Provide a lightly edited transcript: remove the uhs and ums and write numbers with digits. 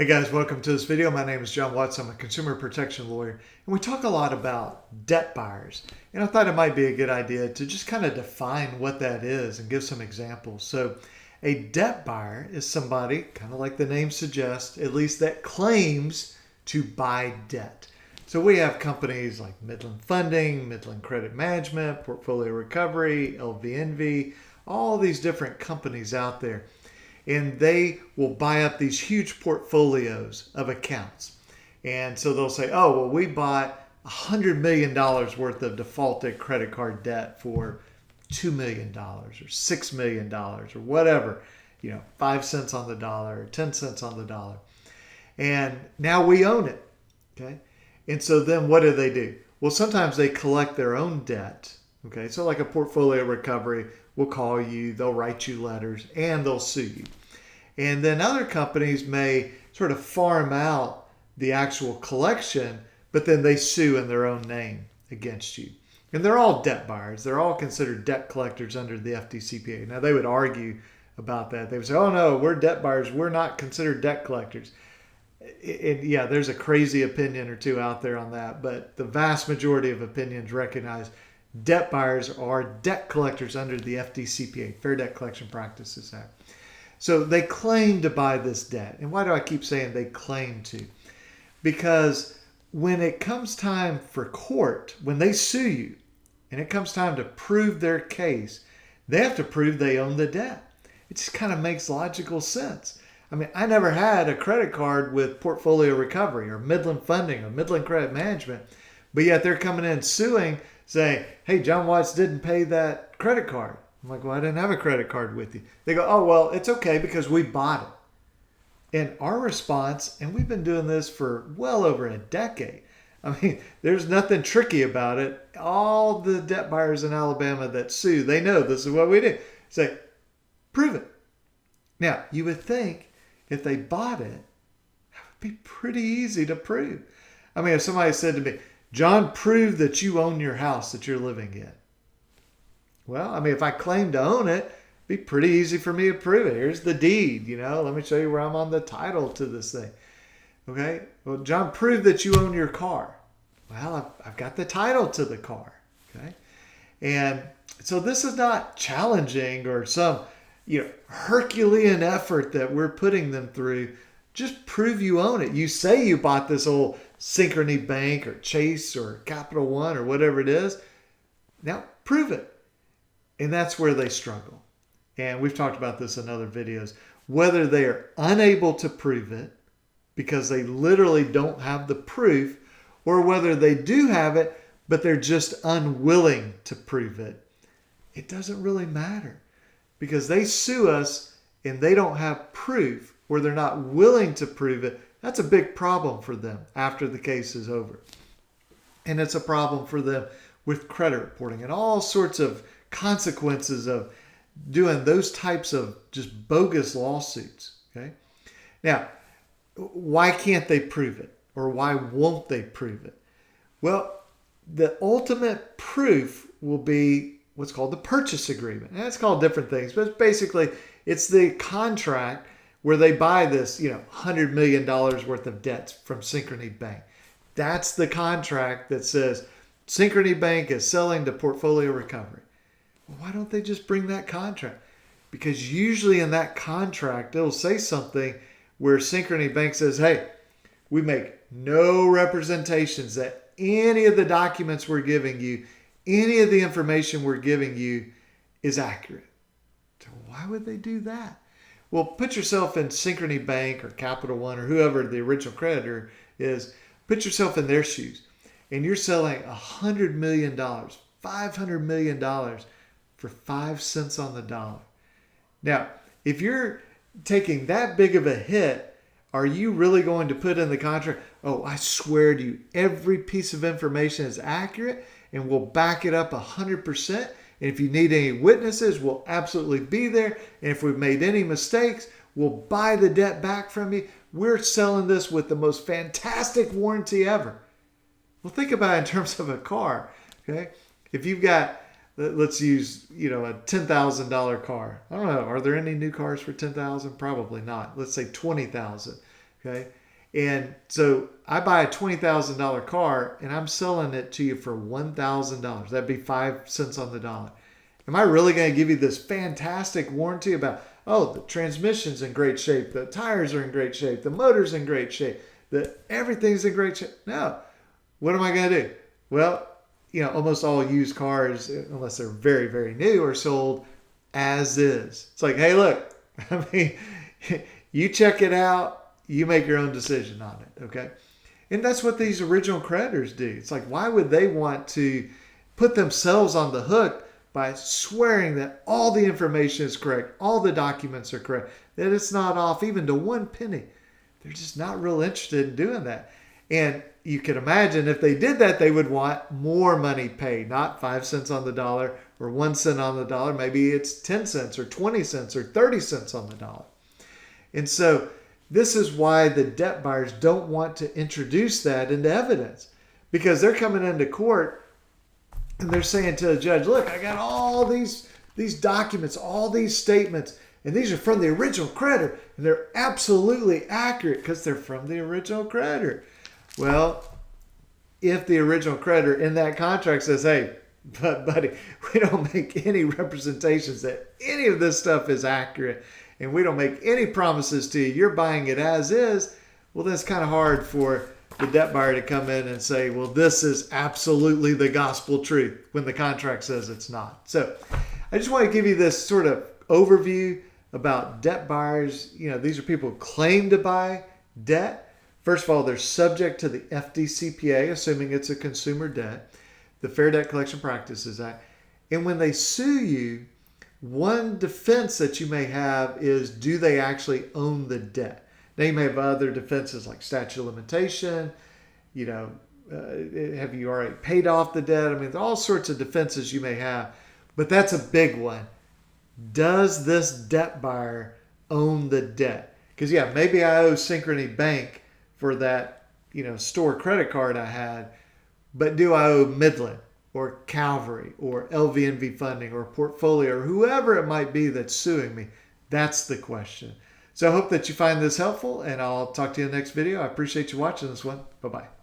Hey guys, welcome to this video. My name is John Watts. I'm a consumer protection lawyer, and we talk a lot about debt buyers. And I thought it might be a good idea to just kind of define what that is and give some examples. So, a debt buyer is somebody, kind of like the name suggests, at least that claims to buy debt. So, we have companies like Midland Funding, Midland Credit Management, Portfolio Recovery, LVNV, all these different companies out there, and they will buy up these huge portfolios of accounts. And so they'll say, oh, well, we bought $100 million worth of defaulted credit card debt for $2 million or $6 million or whatever, 5 cents on the dollar or 10 cents on the dollar. And now we own it. Okay. And so then what do? Well, sometimes they collect their own debt. Okay. So like a portfolio recovery will call you, they'll write you letters, and they'll sue you. And then other companies may sort of farm out the actual collection, but then they sue in their own name against you. And they're all debt buyers. They're all considered debt collectors under the FDCPA. Now, they would argue about that. They would say, oh, no, we're debt buyers. We're not considered debt collectors. And yeah, there's a crazy opinion or two out there on that, but the vast majority of opinions recognize debt buyers are debt collectors under the FDCPA, Fair Debt Collection Practices Act. So they claim to buy this debt. And why do I keep saying they claim to? Because when it comes time for court, when they sue you, and it comes time to prove their case, they have to prove they own the debt. It just kind of makes logical sense. I mean, I never had a credit card with Portfolio Recovery or Midland Funding or Midland Credit Management, but yet they're coming in suing, saying, hey, John Watts didn't pay that credit card. I'm like, well, I didn't have a credit card with you. They go, oh, well, it's okay because we bought it. And our response, and we've been doing this for well over a decade. I mean, there's nothing tricky about it. All the debt buyers in Alabama that sue, they know this is what we do. Say, prove it. Now, you would think if they bought it, that would be pretty easy to prove. I mean, if somebody said to me, John, prove that you own your house that you're living in. Well, I mean, if I claim to own it, it'd be pretty easy for me to prove it. Here's the deed, Let me show you where I'm on the title to this thing. Okay? Well, John, prove that you own your car. Well, I've got the title to the car. Okay? And so this is not challenging or some, Herculean effort that we're putting them through. Just prove you own it. You say you bought this old Synchrony Bank or Chase or Capital One or whatever it is. Now, prove it. And that's where they struggle. And we've talked about this in other videos. Whether they are unable to prove it because they literally don't have the proof, or whether they do have it, but they're just unwilling to prove it, it doesn't really matter. Because they sue us and they don't have proof, or they're not willing to prove it, that's a big problem for them after the case is over. And it's a problem for them with credit reporting and all sorts of consequences of doing those types of just bogus lawsuits. Okay. Now, why can't they prove it, or why won't they prove it? Well, the ultimate proof will be what's called the purchase agreement. And it's called different things, but basically it's the contract where they buy this, $100 million worth of debts from Synchrony Bank. That's the contract that says Synchrony Bank is selling to Portfolio Recovery. Why don't they just bring that contract? Because usually in that contract, it'll say something where Synchrony Bank says, hey, we make no representations that any of the documents we're giving you, any of the information we're giving you is accurate. So why would they do that? Well, put yourself in Synchrony Bank or Capital One or whoever the original creditor is. Put yourself in their shoes. And you're selling $100 million, $500 million for 5 cents on the dollar. Now, if you're taking that big of a hit, are you really going to put in the contract, oh, I swear to you, every piece of information is accurate and we'll back it up 100%. And if you need any witnesses, we'll absolutely be there. And if we've made any mistakes, we'll buy the debt back from you. We're selling this with the most fantastic warranty ever. Well, think about it in terms of a car. Okay, if you've got, let's use, a $10,000 car. I don't know. Are there any new cars for $10,000? Probably not. Let's say $20,000. Okay. And so I buy a $20,000 car and I'm selling it to you for $1,000. That'd be 5 cents on the dollar. Am I really going to give you this fantastic warranty about, oh, the transmission's in great shape, the tires are in great shape, the motor's in great shape, everything's in great shape? No. What am I going to do? Well, almost all used cars, unless they're very, very new, are sold as is. It's like, hey, look, I mean, you check it out, you make your own decision on it, okay? And that's what these original creditors do. It's like, why would they want to put themselves on the hook by swearing that all the information is correct, all the documents are correct, that it's not off even to one penny? They're just not real interested in doing that. And you can imagine if they did that, they would want more money paid, not 5 cents on the dollar or 1 cent on the dollar. Maybe it's 10 cents or 20 cents or 30 cents on the dollar. And so this is why the debt buyers don't want to introduce that into evidence, because they're coming into court and they're saying to the judge, look, I got all these documents, all these statements, and these are from the original creditor, and they're absolutely accurate because they're from the original creditor. Well, if the original creditor in that contract says, hey, but buddy, we don't make any representations that any of this stuff is accurate, and we don't make any promises to you, you're buying it as is, well, then it's kind of hard for the debt buyer to come in and say, well, this is absolutely the gospel truth when the contract says it's not. So I just want to give you this sort of overview about debt buyers. These are people who claim to buy debt. First of all, they're subject to the FDCPA, assuming it's a consumer debt, the Fair Debt Collection Practices Act. And when they sue you, one defense that you may have is, do they actually own the debt? Now, you may have other defenses like statute of limitation, have you already paid off the debt? I mean, all sorts of defenses you may have, but that's a big one. Does this debt buyer own the debt? Because, maybe I owe Synchrony Bank for that, store credit card I had, but do I owe Midland or Calvary or LVNV Funding or Portfolio or whoever it might be that's suing me? That's the question. So I hope that you find this helpful, and I'll talk to you in the next video. I appreciate you watching this one. Bye-bye.